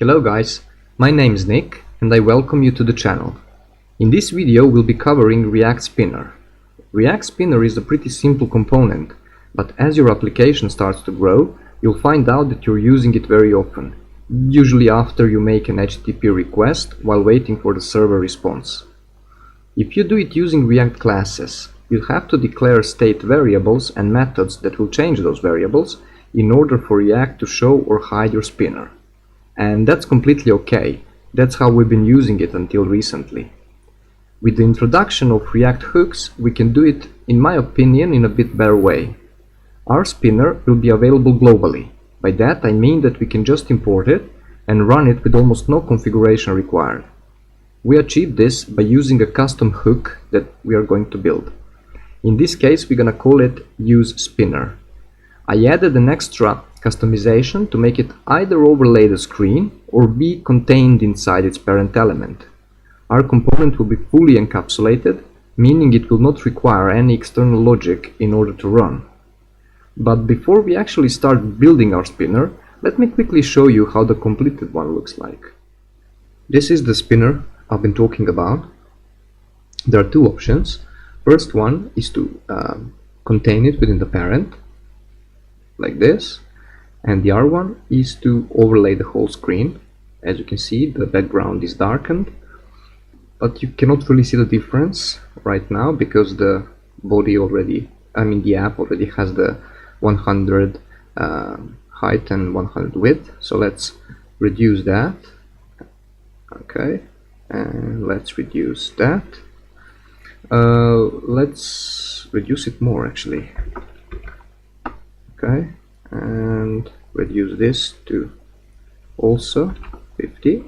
Hello guys, my name is Nick and I welcome you to the channel. In this video we'll be covering React Spinner. React Spinner is a pretty simple component, but as your application starts to grow, you'll find out that you're using it very often, usually after you make an HTTP request while waiting for the server response. If you do it using React classes, you'll have to declare state variables and methods that will change those variables in order for React to show or hide your spinner. And that's completely okay. That's how we've been using it until recently. With the introduction of React hooks, we can do it, in my opinion, in a bit better way. Our spinner will be available globally. By that I mean that we can just import it and run it with almost no configuration required. We achieve this by using a custom hook that we are going to build. In this case we're gonna call it use spinner. I added an extra customization to make it either overlay the screen or be contained inside its parent element. Our component will be fully encapsulated, meaning it will not require any external logic in order to run. But before we actually start building our spinner, let me quickly show you how the completed one looks like. This is the spinner I've been talking about. There are two options. First one is to contain it within the parent, like this. And the other one is to overlay the whole screen. As you can see, the background is darkened, but you cannot really see the difference right now because the body already, the app already has the 100 height and 100 width. So let's reduce that. Okay, and let's reduce that. Let's reduce it more actually. Okay, and reduce this to also 50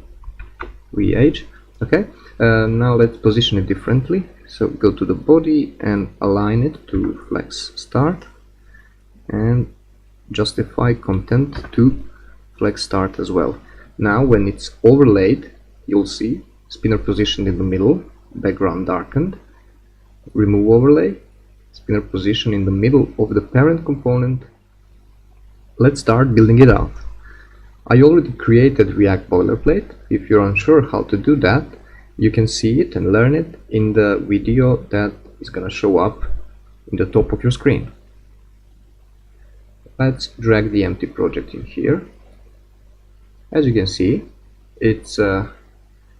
VH. Okay, now let's position it differently. So go to the body and align it to flex start and justify content to flex start as well. Now when it's overlaid, you'll see spinner positioned in the middle, background darkened. Remove overlay, spinner position in the middle of the parent component. Let's start building it out. I already created React Boilerplate. If you're unsure how to do that, you can see it and learn it in the video that is gonna show up in the top of your screen. Let's drag the empty project in here. As you can see, it's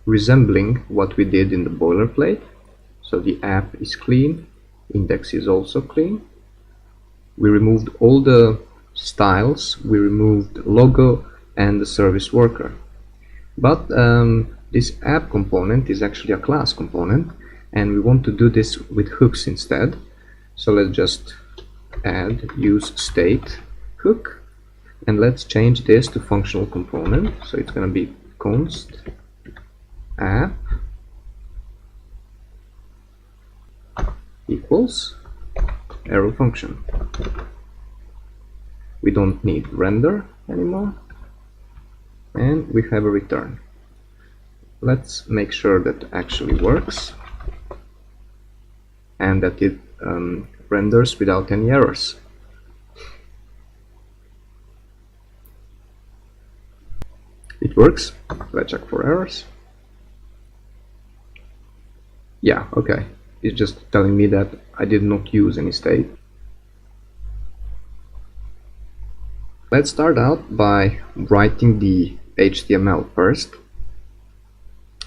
resembling what we did in the boilerplate. So the app is clean, index is also clean. We removed all the styles, we removed logo and the service worker. But this app component is actually a class component and we want to do this with hooks instead. So let's just add use state hook and let's change this to functional component. So it's going to be const app equals arrow function. We don't need render anymore and we have a return. Let's make sure that actually works and that it renders without any errors. It works. Let's check for errors. Yeah, okay. It's just telling me that I did not use any state. Let's start out by writing the HTML first.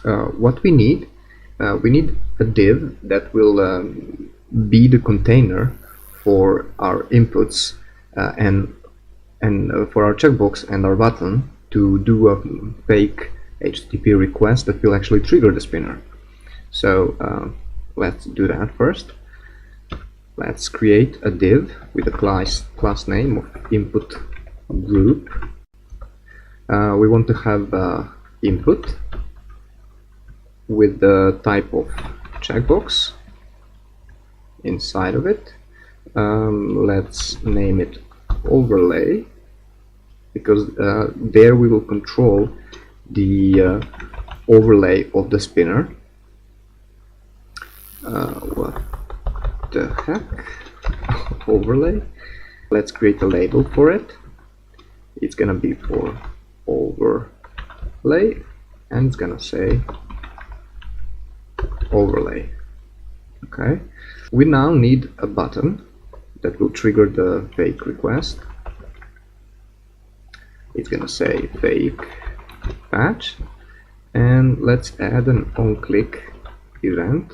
What we need a div that will be the container for our inputs and for our checkbox and our button to do a fake HTTP request that will actually trigger the spinner. So let's do that first. Let's create a div with a class name of input group. We want to have input with the type of checkbox inside of it. Let's name it overlay because there we will control the overlay of the spinner. What the heck? Overlay. Let's create a label for it. It's gonna be for overlay play, and it's gonna say overlay. Okay, we now need a button that will trigger the fake request. It's gonna say fake patch, and let's add an on-click event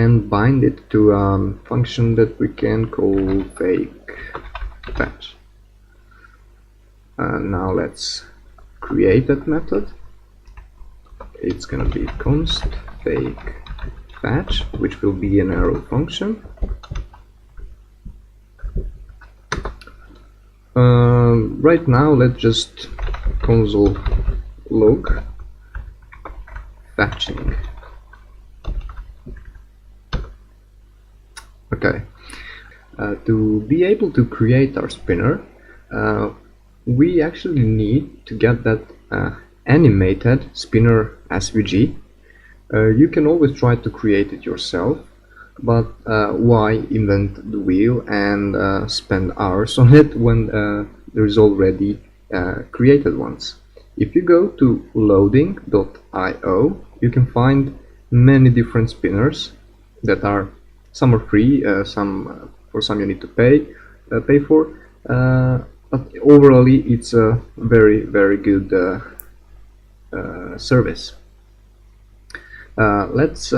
and bind it to a function that we can call fake patch. Now let's create that method. It's gonna be const fake patch, which will be an arrow function. Right now, let's just console log patching. Okay. To be able to create our spinner, we actually need to get that animated spinner SVG. You can always try to create it yourself, but why invent the wheel and spend hours on it when there is already created ones? If you go to loading.io, you can find many different spinners that are, some are free, for some you need to pay for, but overall it's a very good service. Let's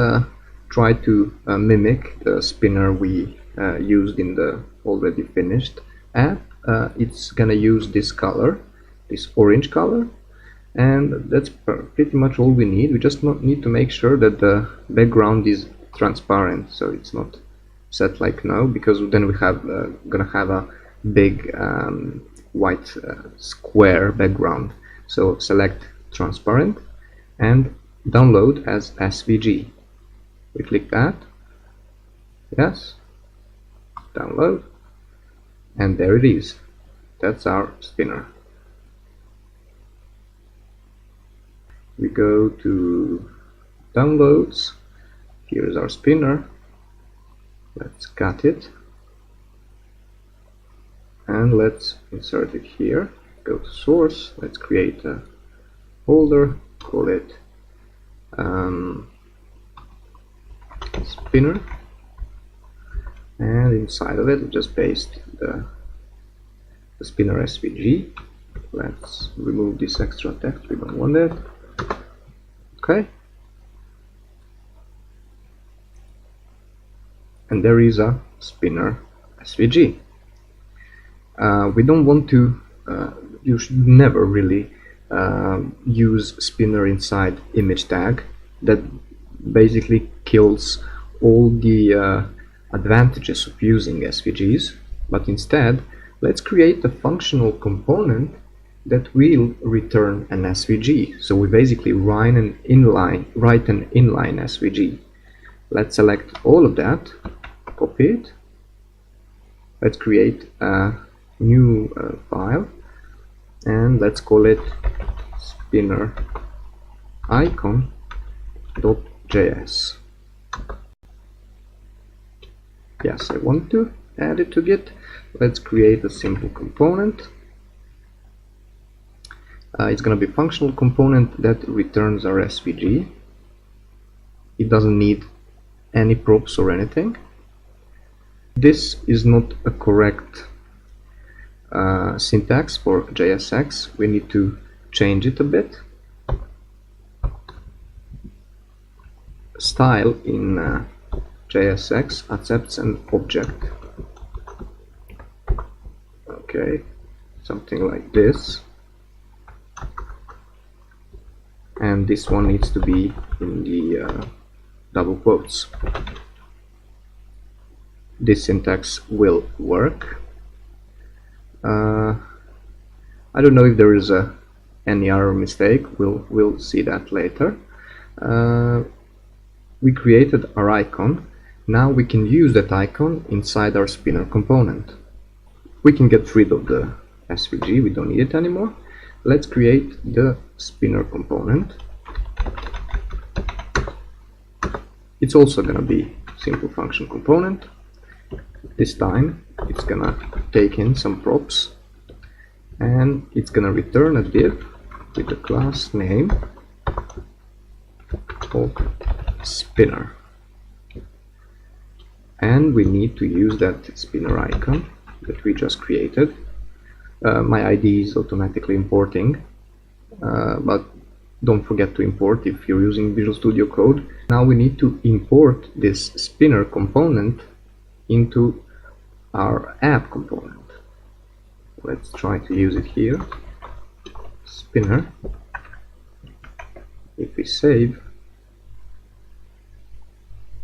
try to mimic the spinner we used in the already finished app. It's gonna use this color, this orange color, and that's pretty much all we need. We just need to make sure that the background is transparent, so it's not set like no, because then we have gonna have a big white square background. So select transparent and download as SVG. We click that, yes, download, and there it is. That's our spinner. We go to downloads. Here's our spinner. Let's cut it and let's insert it here. Go to source. Let's create a folder, call it spinner, and inside of it just paste the spinner SVG. Let's remove this extra text, we don't want it. Okay, and there is a spinner SVG. We don't want to, you should never really use spinner inside image tag. That basically kills all the advantages of using SVGs, but instead let's create a functional component that will return an SVG. So we basically write an inline SVG. Let's select all of that, copy it. Let's create a new file, and let's call it spinner icon.js. Yes, I want to add it to Git. Let's create a simple component. It's going to be a functional component that returns our SVG. It doesn't need any props or anything. This is not a correct syntax for JSX. We need to change it a bit. Style in JSX accepts an object. Okay, something like this. And this one needs to be in the double quotes. This syntax will work. I don't know if there is any error mistake. We'll see that later. We created our icon. Now we can use that icon inside our spinner component. We can get rid of the SVG. We don't need it anymore. Let's create the spinner component. It's also going to be simple function component. This time it's going to take in some props, and it's going to return a div with the class name of spinner, and we need to use that spinner icon that we just created. My ID is automatically importing, but don't forget to import if you're using Visual Studio Code. Now we need to import this spinner component into our app component. Let's try to use it here. Spinner. If we save,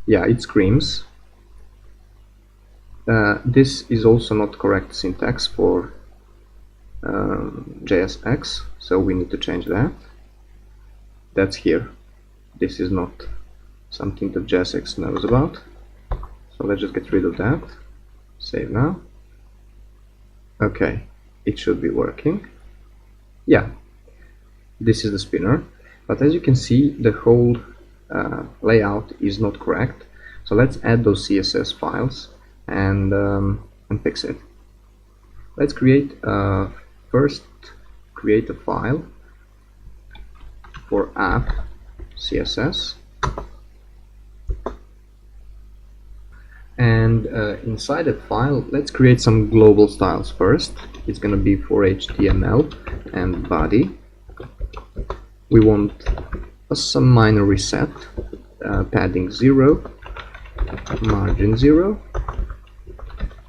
yeah, it screams. This is also not correct syntax for JSX, so we need to change that. That's here. This is not something that JSX knows about. So let's just get rid of that. Save now. Okay, it should be working. Yeah, this is the spinner, but as you can see, the whole layout is not correct. So let's add those CSS files and fix it. Let's first create a file for app CSS, and inside that file let's create some global styles first. It's going to be for HTML and body. We want some minor reset, padding 0, margin 0,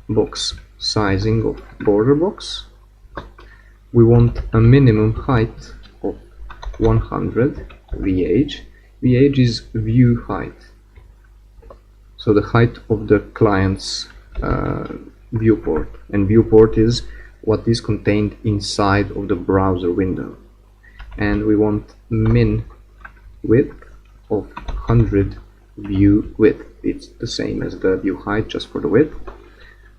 box sizing of border box. We want a minimum height of 100 VH. VH is view height, so the height of the client's viewport, and viewport is what is contained inside of the browser window. And we want min width of 100 view width. It's the same as the view height, just for the width.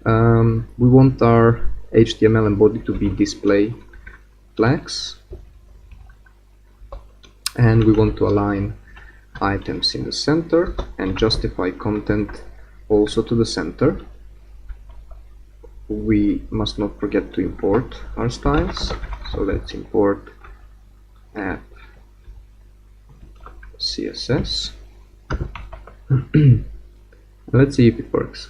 We want our HTML and body to be display flags, and we want to align items in the center and justify content also to the center. We must not forget to import our styles, so let's import app CSS. Let's see if it works.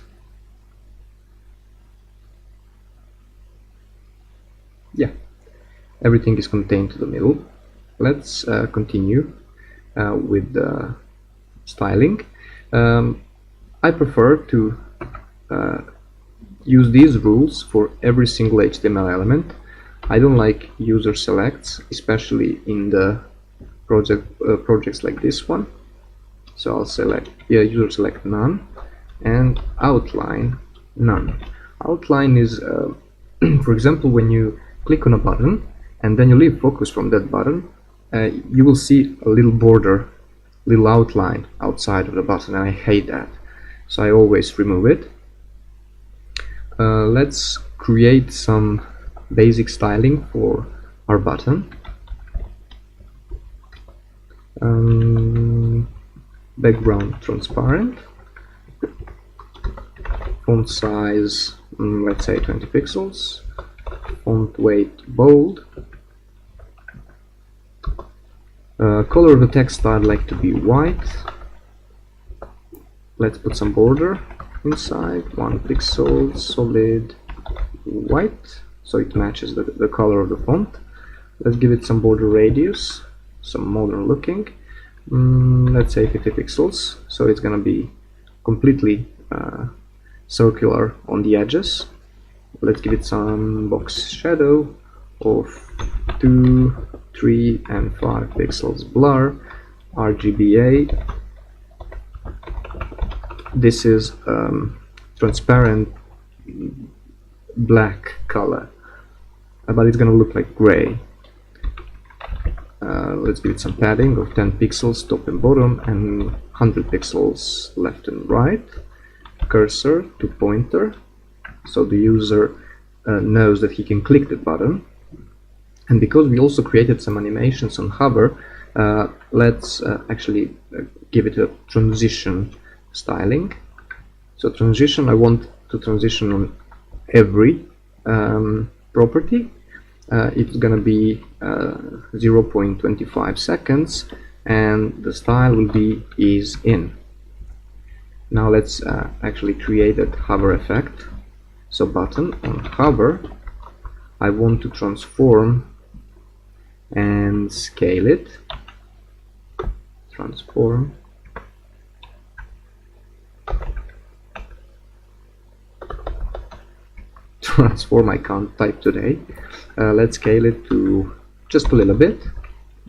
Yeah, everything is contained to the middle. Let's continue with the styling. I prefer to use these rules for every single HTML element. I don't like user selects, especially in the projects like this one. So I'll select user select none, and outline none. Outline is, for example, when you click on a button and then you leave focus from that button, you will see a little border, little outline outside of the button, and I hate that. So I always remove it. Let's create some basic styling for our button. Background transparent, font size, let's say 20 pixels, font weight bold, color of the text I'd like to be white. Let's put some border inside, 1 pixel, solid white, so it matches the color of the font. Let's give it some border radius, some modern looking, let's say 50 pixels, so it's gonna be completely circular on the edges. Let's give it some box shadow of 2, 3 and 5 pixels, blur, RGBA. This is transparent black color, but it's gonna look like gray. Let's give it some padding of 10 pixels top and bottom, and 100 pixels left and right. Cursor to pointer, so the user knows that he can click the button. And because we also created some animations on hover, let's actually give it a transition styling. So transition, I want to transition on every property, it's gonna be 0.25 seconds, and the style will be ease in. Now let's actually create that hover effect. So button on hover, I want to transform and scale it. Transform. Transform, I can't type today. Let's scale it to just a little bit,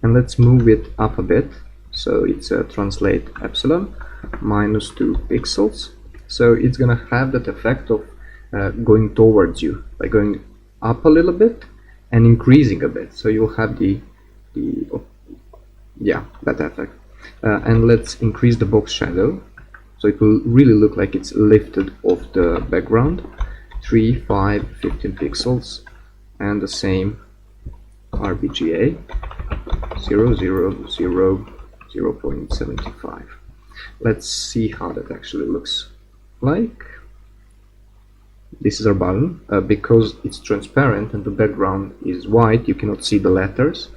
and let's move it up a bit. So it's translate epsilon -2 pixels. So it's gonna have that effect of going towards you, by going up a little bit and increasing a bit. So you'll have that effect. And let's increase the box shadow, so it will really look like it's lifted off the background. 3, 5, 15 pixels, and the same RBGA 0, 0, 0, 0.75. Let's see how that actually looks like. This is our button. Because it's transparent and the background is white, you cannot see the letters,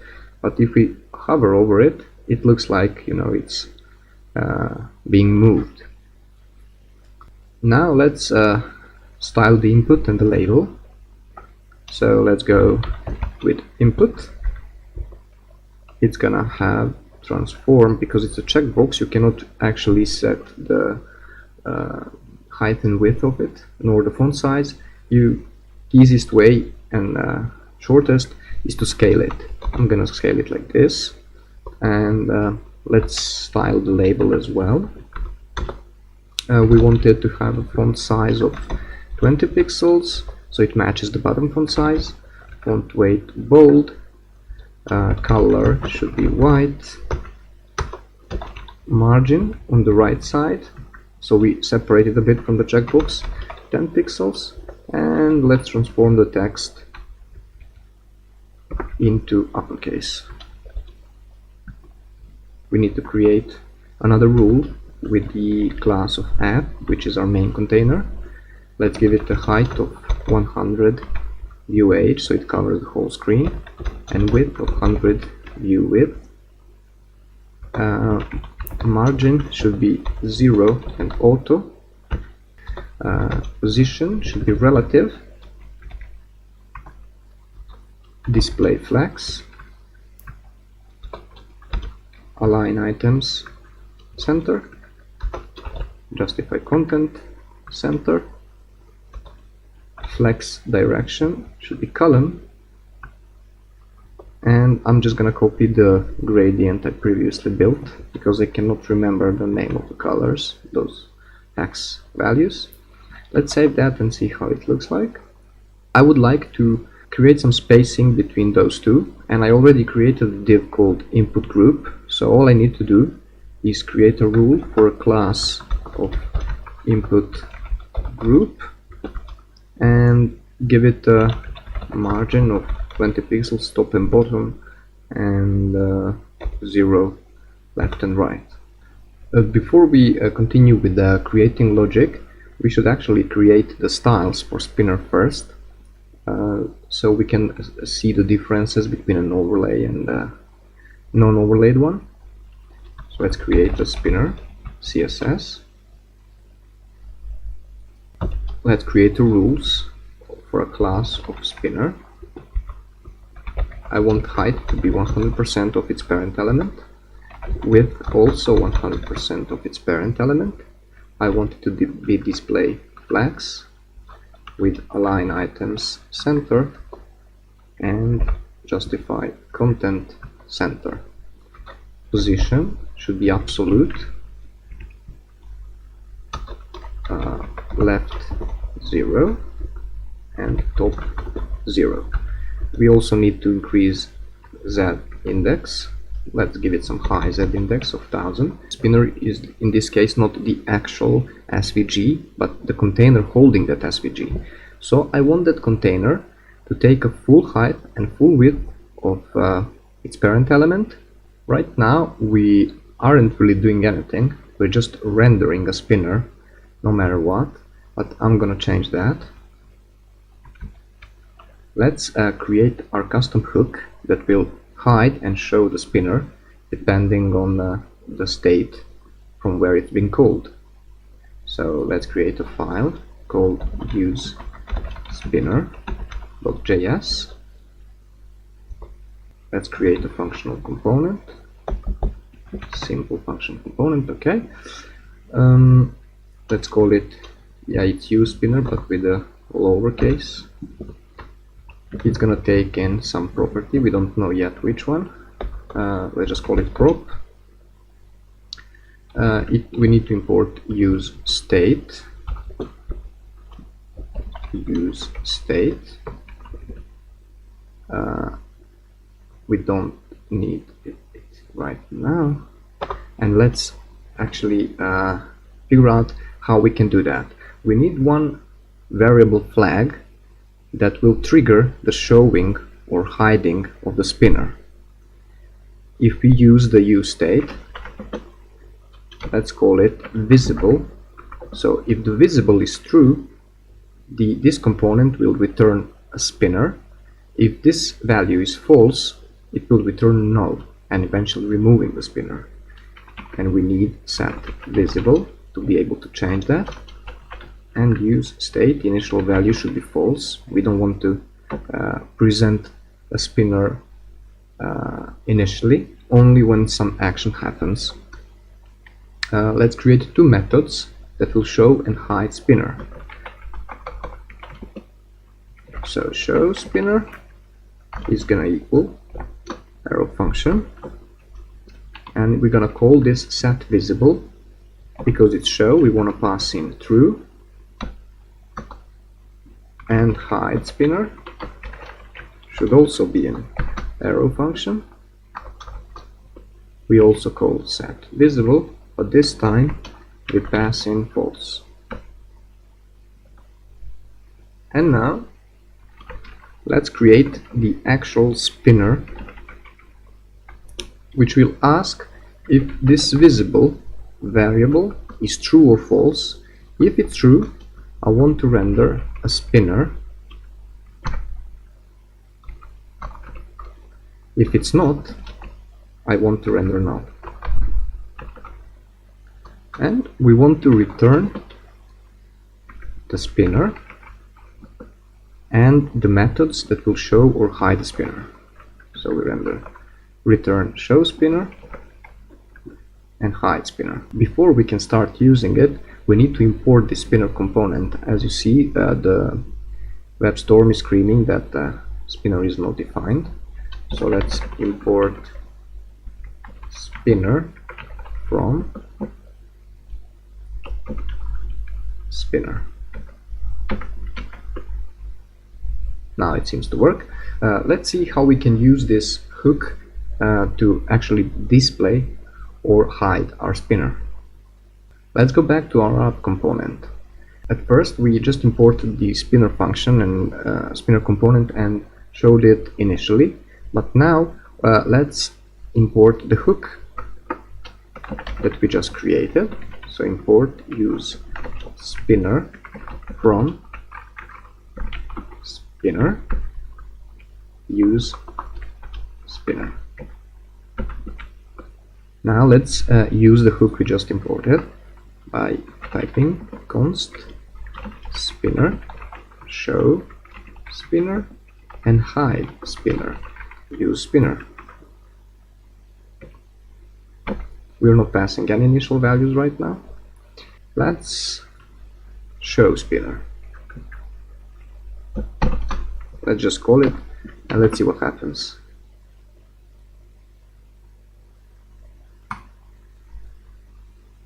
but if we hover over it, it looks like, you know, it's being moved. Now let's style the input and the label. So let's go with input. It's gonna have transform. Because it's a checkbox, you cannot actually set the height and width of it, nor the font size. The easiest way and shortest is to scale it. I'm gonna scale it like this, and let's style the label as well. We want it to have a font size of 20 pixels, so it matches the bottom font size. Font weight bold. Color should be white. Margin on the right side, so we separate it a bit from the checkbox, 10 pixels. And let's transform the text into uppercase. We need to create another rule with the class of app, which is our main container. Let's give it a height of 100 view age, so it covers the whole screen, and width of 100 view width. Margin should be 0 and auto. Position should be relative. Display flex. Align items center. Justify content center. Flex direction should be column. And I'm just gonna copy the gradient I previously built, because I cannot remember the name of the colors, those hex values. Let's save that and see how it looks like. I would like to create some spacing between those two, and I already created a div called input group. So all I need to do is create a rule for a class of input group and give it a margin of 20 pixels top and bottom, and 0 left and right. Before we continue with the creating logic, we should actually create the styles for spinner first, so we can see the differences between an overlay and a non-overlaid one. So let's create a spinner CSS. Let's create the rules for a class of spinner. I want height to be 100% of its parent element, width also 100% of its parent element. I want it to be display flex with align items center and justify content center. Position should be absolute, left 0 and top 0. We also need to increase Z index. Let's give it some high Z index of 1000. Spinner is in this case not the actual SVG, but the container holding that SVG. So I want that container to take a full height and full width of its parent element. Right now we aren't really doing anything, we're just rendering a spinner no matter what, but I'm gonna change that. Let's create our custom hook that will hide and show the spinner depending on the state from where it's been called. So let's create a file called useSpinner.js. Let's create a functional component, simple function component, okay. Let's call it, it's useSpinner but with a lowercase. It's gonna take in some property, we don't know yet which one. Let's just call it prop. We need to import useState. We don't need it right now, and let's actually figure out how we can do that. We need one variable flag that will trigger the showing or hiding of the spinner. If we use the useState, let's call it visible. So if the visible is true, this component will return a spinner. If this value is false, it will return null and eventually removing the spinner. And we need set visible to be able to change that. And useState, initial value should be false. We don't want to present a spinner initially, only when some action happens. Let's create two methods that will show and hide spinner. So show spinner is gonna equal arrow function, and we're gonna call this set visible because it's show. We want to pass in true, and hide spinner should also be an arrow function. We also call set visible, but this time we pass in false. And now let's create the actual spinner, which will ask if this visible variable is true or false. If it's true, I want to render a spinner. If it's not, I want to render null. And we want to return the spinner and the methods that will show or hide the spinner. So we return show spinner and hide spinner. Before we can start using it, we need to import the spinner component. As you see, the web storm is screaming that spinner is not defined. So let's import spinner from spinner. Now it seems to work. Let's see how we can use this hook to actually display or hide our spinner. Let's go back to our app component. At first we just imported the spinner function and spinner component and showed it initially, but now let's import the hook that we just created. So import use spinner from spinner use spinner. Now let's use the hook we just imported by typing const spinner show spinner and hide spinner use spinner. We're not passing any initial values right now. Let's show spinner. Let's just call it and let's see what happens.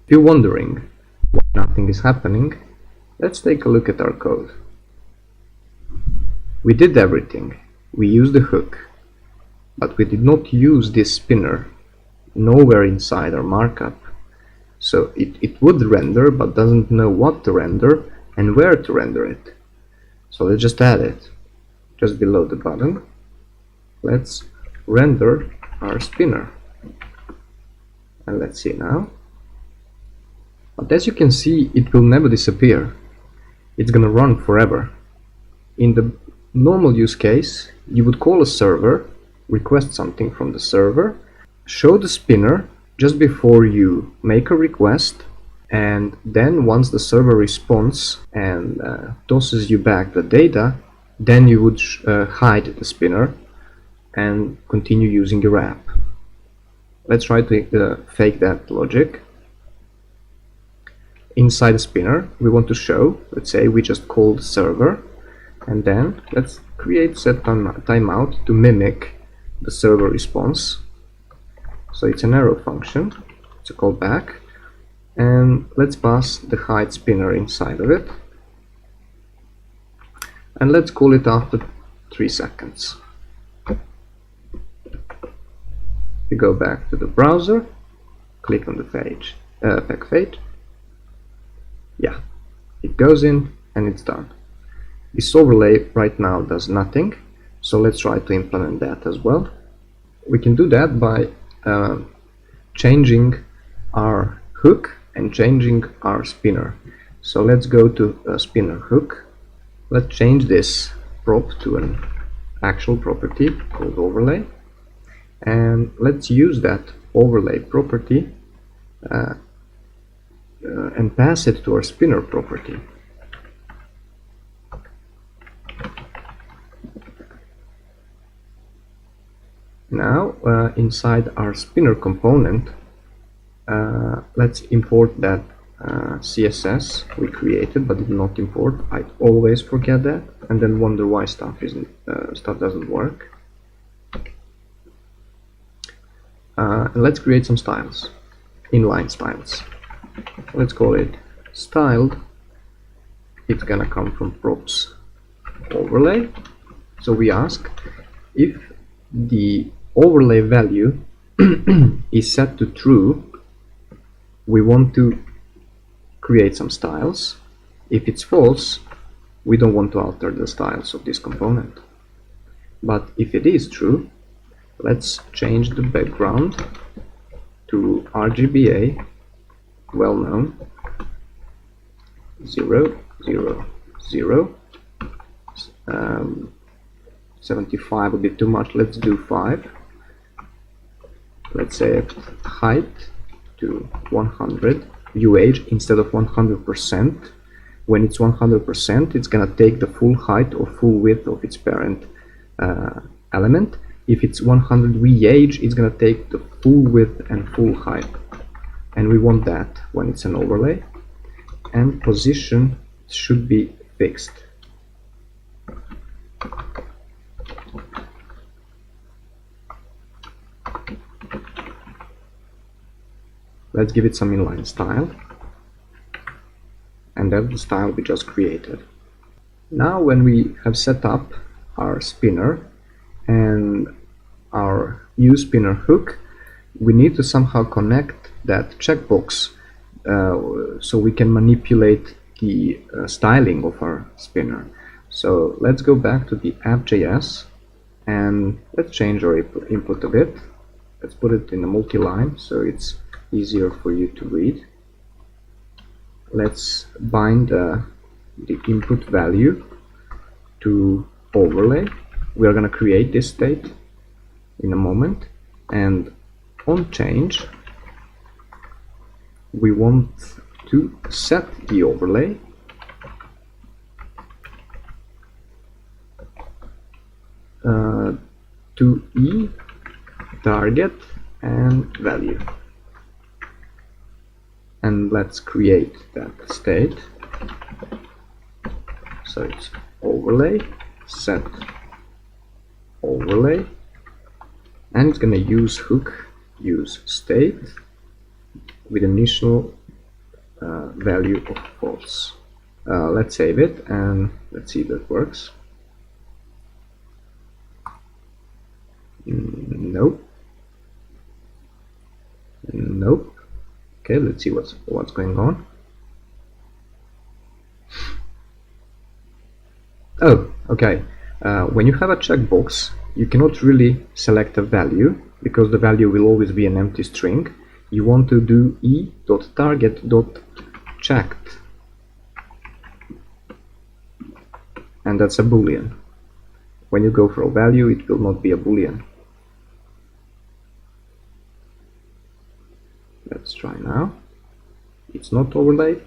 If you're wondering why nothing is happening, let's take a look at our code. We did everything. We used the hook, but we did not use this spinner nowhere inside our markup. So it would render but doesn't know what to render and where to render it. So let's just add it just below the button. Let's render our spinner and let's see now. But as you can see, it will never disappear. It's gonna run forever. In the normal use case, you would call a server, request something from the server, show the spinner just before you make a request, and then once the server responds and tosses you back the data, then you would hide the spinner and continue using your app. Let's try to fake that logic. Inside the spinner, we want to show, let's say we just called server, and then let's create set timeout to mimic the server response. So it's an arrow function, it's a callback, and let's pass the hide spinner inside of it, and let's call it after 3 seconds. You go back to the browser, click on the page, pack fade. Yeah, it goes in and it's done. This overlay right now does nothing, so let's try to implement that as well. We can do that by changing our hook and changing our spinner. So let's go to a spinner hook. Let's change this prop to an actual property called overlay, and let's use that overlay property and pass it to our spinner property. Now inside our spinner component, let's import that CSS we created but did not import. I always forget that and then wonder why stuff doesn't work. Let's create some styles, inline styles. Let's call it styled. It's gonna come from props overlay. So we ask if the overlay value is set to true, we want to create some styles. If it's false, we don't want to alter the styles of this component. But if it is true, let's change the background to RGBA, well known, 0, 0, 0. 75 would be too much, let's do 5. Let's say height to 100, view age instead of 100%. When it's 100%, it's gonna take the full height or full width of its parent element. If it's 100 VH, it's gonna take the full width and full height, and we want that when it's an overlay. And position should be fixed. Let's give it some inline style, and that's the style we just created. Now when we have set up our spinner and our use spinner hook, we need to somehow connect that checkbox so we can manipulate the styling of our spinner. So let's go back to the app.js and let's change our input a bit. Let's put it in a multi-line so it's easier for you to read. Let's bind the input value to overlay. We are going to create this state in a moment, and on change we want to set the overlay to e target and value, and let's create that state. So it's overlay set overlay, and it's going to use hook use state with initial value of false. Let's save it and let's see if that works. Nope. Nope. Okay, let's see what's going on. Oh, okay. When you have a checkbox, you cannot really select a value because the value will always be an empty string. You want to do e.target.checked, and that's a boolean. when you go for a value, it will not be a boolean. Let's try now. It's not overlaid.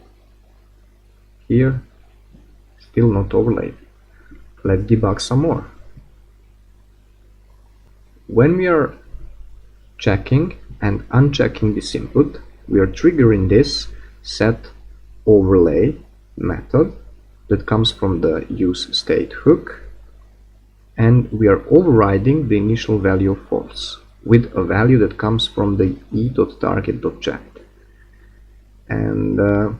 Here, still not overlaid. Let's debug some more. When we are checking and unchecking this input, we are triggering this setOverlay method that comes from the useState hook, and we are overriding the initial value of false with a value that comes from the e.target.check. And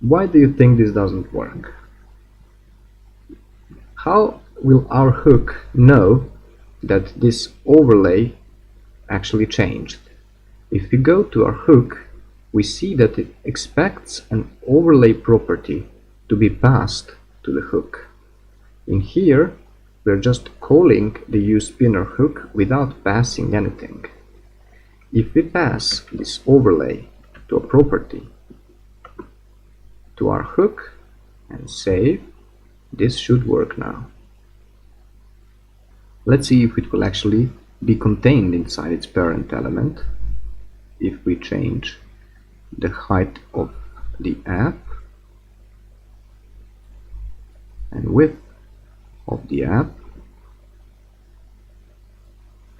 why do you think this doesn't work? How will our hook know that this overlay actually changed? If we go to our hook, we see that it expects an overlay property to be passed to the hook. In here, we're just calling the useSpinner hook without passing anything. If we pass this overlay to a property to our hook and save, this should work now. Let's see if it will actually be contained inside its parent element if we change the height of the app and width of the app,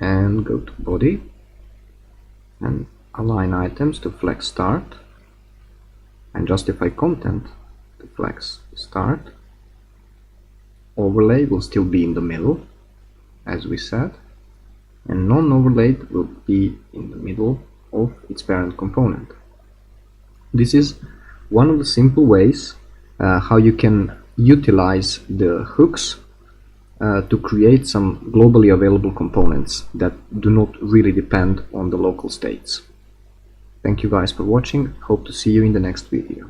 and go to body and align items to flex start and justify content to flex start. Overlay will still be in the middle as we said, and non-overlaid will be in the middle of its parent component. This is one of the simple ways how you can utilize the hooks to create some globally available components that do not really depend on the local states. Thank you guys for watching. Hope to see you in the next video.